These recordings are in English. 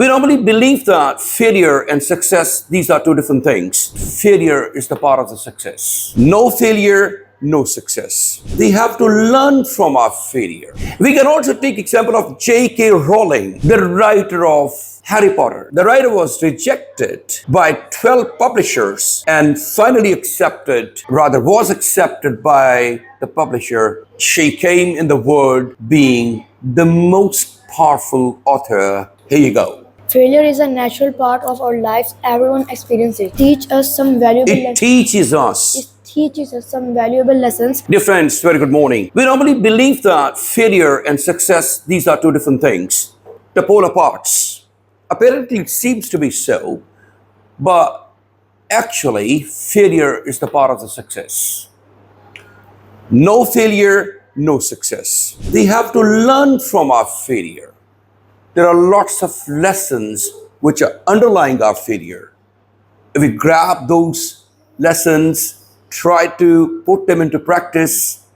We normally believe that failure and success, these are two different things. Failure is the part of the success. No failure, no success. We have to learn from our failure. We can also take example of J.K. Rowling, the writer of Harry Potter. The writer was rejected by 12 publishers and finally was accepted by the publisher. She came in the world being the most powerful author. Here you go. Failure is a natural part of our lives. Everyone experiences it. It teaches us. It teaches us some valuable lessons. Dear friends, very good morning. We normally believe that failure and success, these are two different things. The polar parts. Apparently it seems to be so, but actually failure is the part of the success. No failure, no success. We have to learn from our failure. There are lots of lessons which are underlying our failure. If we grab those lessons, try to put them into practice,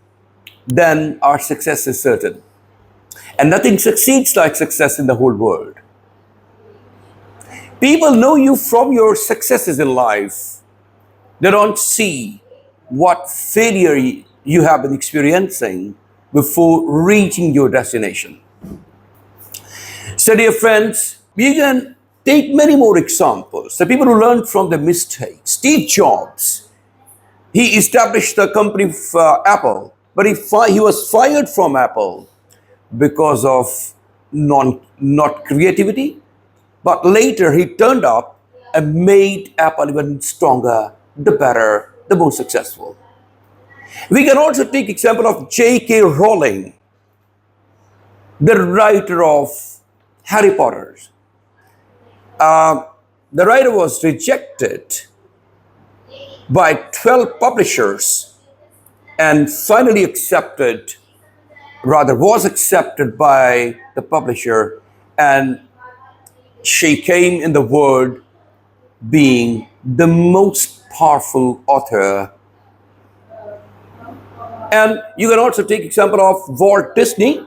then our success is certain. And nothing succeeds like success in the whole world. People know you from your successes in life. They don't see what failure you have been experiencing before reaching your destination. So dear friends, we can take many more examples. The people who learned from their mistakes. Steve Jobs, he established the company Apple, but he was fired from Apple because of not creativity. But later he turned up and made Apple even stronger, the better, the more successful. We can also take example of J.K. Rowling, the writer of Harry Potter. The writer was rejected by 12 publishers and finally was accepted by the publisher, and she came in the world being the most powerful author. And you can also take example of Walt Disney.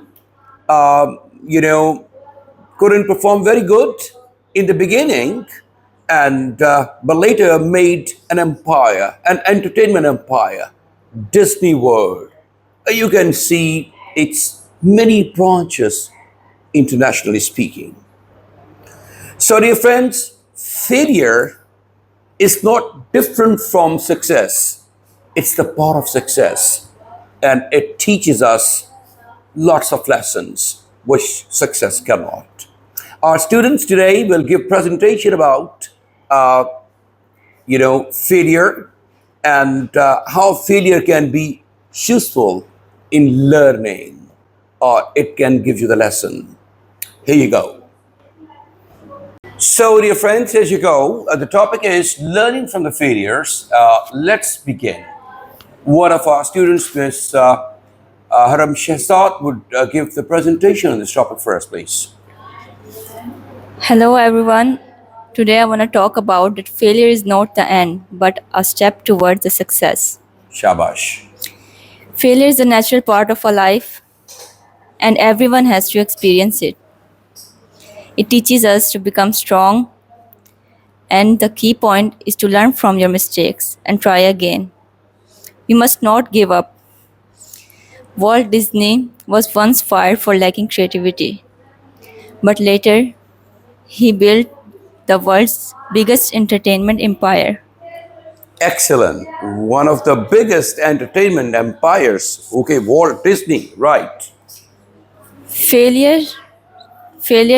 Couldn't perform very good in the beginning, but later made an empire, an entertainment empire, Disney World. You can see its many branches internationally speaking. So dear friends, failure is not different from success. It's the part of success, and it teaches us lots of lessons which success cannot. Our students today will give presentation about, failure and how failure can be useful in learning, or it can give you the lesson. Here you go. So, dear friends, as you go, the topic is learning from the failures. Let's begin. One of our students, Ms. Haram Shehzad, would give the presentation on this topic for us, please. Hello everyone. Today I want to talk about that failure is not the end, but a step towards the success. Shabash. Failure is a natural part of our life, and everyone has to experience it. It teaches us to become strong, and the key point is to learn from your mistakes and try again. We must not give up. Walt Disney was once fired for lacking creativity, but later he built the world's biggest entertainment empire. Excellent. One of the biggest entertainment empires. Okay, Walt Disney, right. Failure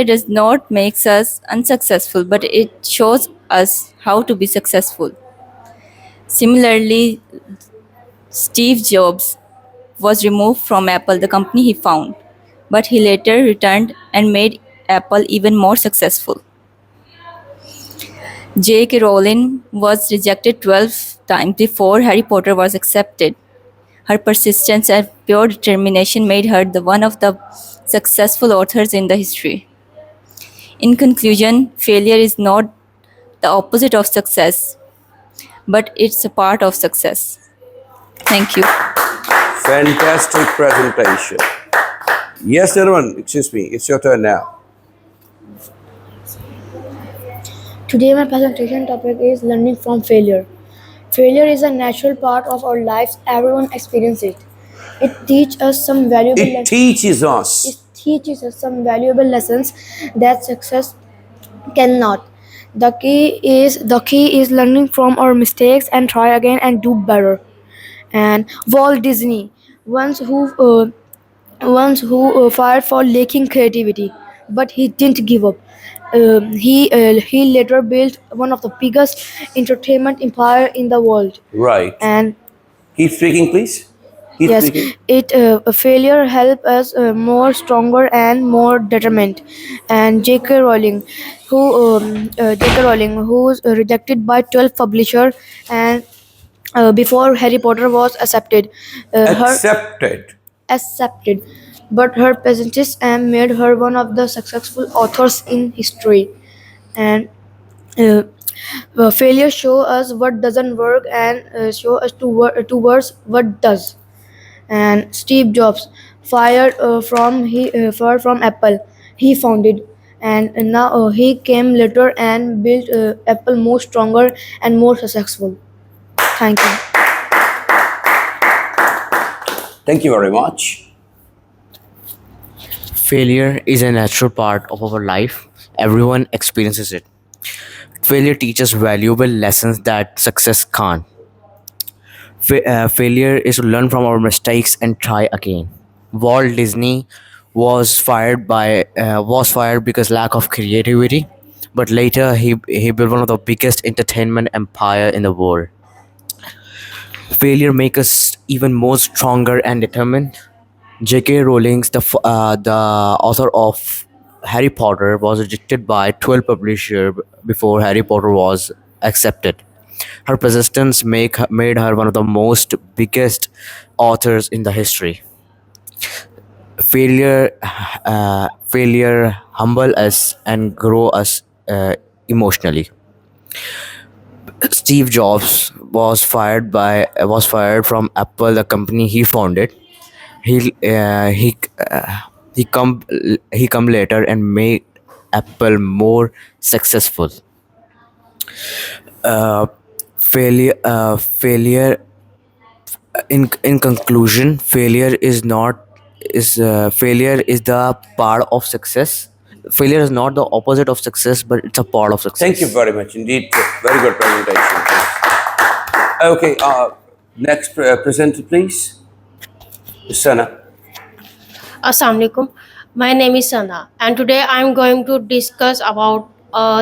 does not make us unsuccessful, but it shows us how to be successful. Similarly, Steve Jobs was removed from Apple, the company he found, but he later returned and made Apple even more successful. J.K. Rowling was rejected 12 times before Harry Potter was accepted. Her persistence and pure determination made her one of the successful authors in the history. In conclusion, failure is not the opposite of success, but it's a part of success. Thank you. Fantastic presentation. Yes, everyone, excuse me, it's your turn now. Today, my presentation topic is learning from failure. Failure is a natural part of our lives. Everyone experiences it. It teaches us some valuable It lessons. teaches It us. teaches us some valuable lessons that success cannot. The key is learning from our mistakes and try again and do better. And Walt Disney, once who fired for lacking creativity, but he didn't give up. He later built one of the biggest entertainment empire in the world. Right. And Keep speaking, please. Keep yes, speaking. it failure help us more stronger and more determined. And J.K. Rowling, who was rejected by 12 publisher and before Harry Potter was her Accepted. accepted, but her persistence and made her one of the successful authors in history. And uh, failure show us what doesn't work and show us towards what does. And Steve Jobs fired from Apple. He founded, and now he came later and built Apple more stronger and more successful. Thank you. Thank you very much. Failure is a natural part of our life. Everyone experiences it. Failure teaches valuable lessons that success can't. Failure is to learn from our mistakes and try again. Walt Disney was fired because lack of creativity, but later he built one of the biggest entertainment empire in the world. Failure makes us even more stronger and determined. J.K. Rowling, the author of Harry Potter, was rejected by 12 publishers before Harry Potter was accepted. Her persistence made her one of the most biggest authors in the history. Failure humble us and grow us emotionally. Steve Jobs was fired from Apple, the company he founded. he uh, he uh, he come he come later and made Apple more successful. Failure in conclusion, failure is the part of success. Failure is not the opposite of success, but it's a part of Thank you success. very much indeed. Very good presentation, please. Okay, next presenter, please. Sana. Assalamualaikum. My name is Sana, and today I'm going to discuss about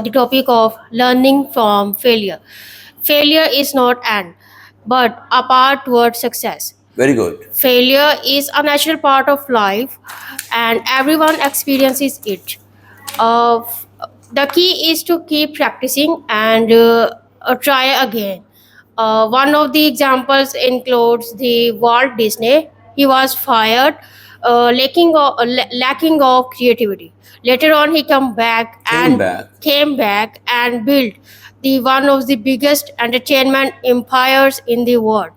the topic of learning from failure. Failure is not an, but a path towards success. Very good. Failure is a natural part of life, and everyone experiences it. Uh, the key is to keep practicing and try again. One of the examples includes the Walt Disney. He was fired, lacking of creativity. Later on, he Came back. came back and built the one of the biggest entertainment empires in the world.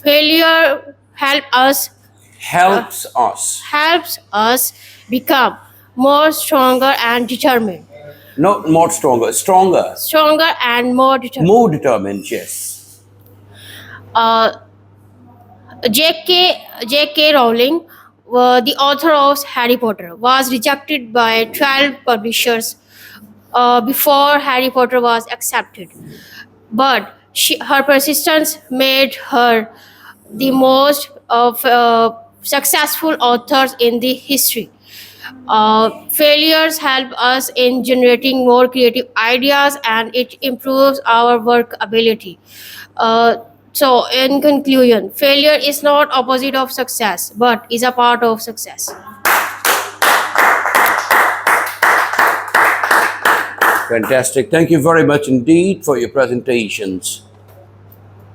Failure Helps us. helps us become more stronger and determined. Not more stronger. Stronger. Stronger and more determined. More determined, yes. Uh, J.K. Rowling, the author of Harry Potter, was rejected by 12 publishers before Harry Potter was accepted. But her persistence made her the most of successful authors in the history. Failures help us in generating more creative ideas and it improves our work ability. Uh, so, in conclusion, failure is not opposite of success, but is a part of success. Fantastic. Thank you very much indeed for your presentations.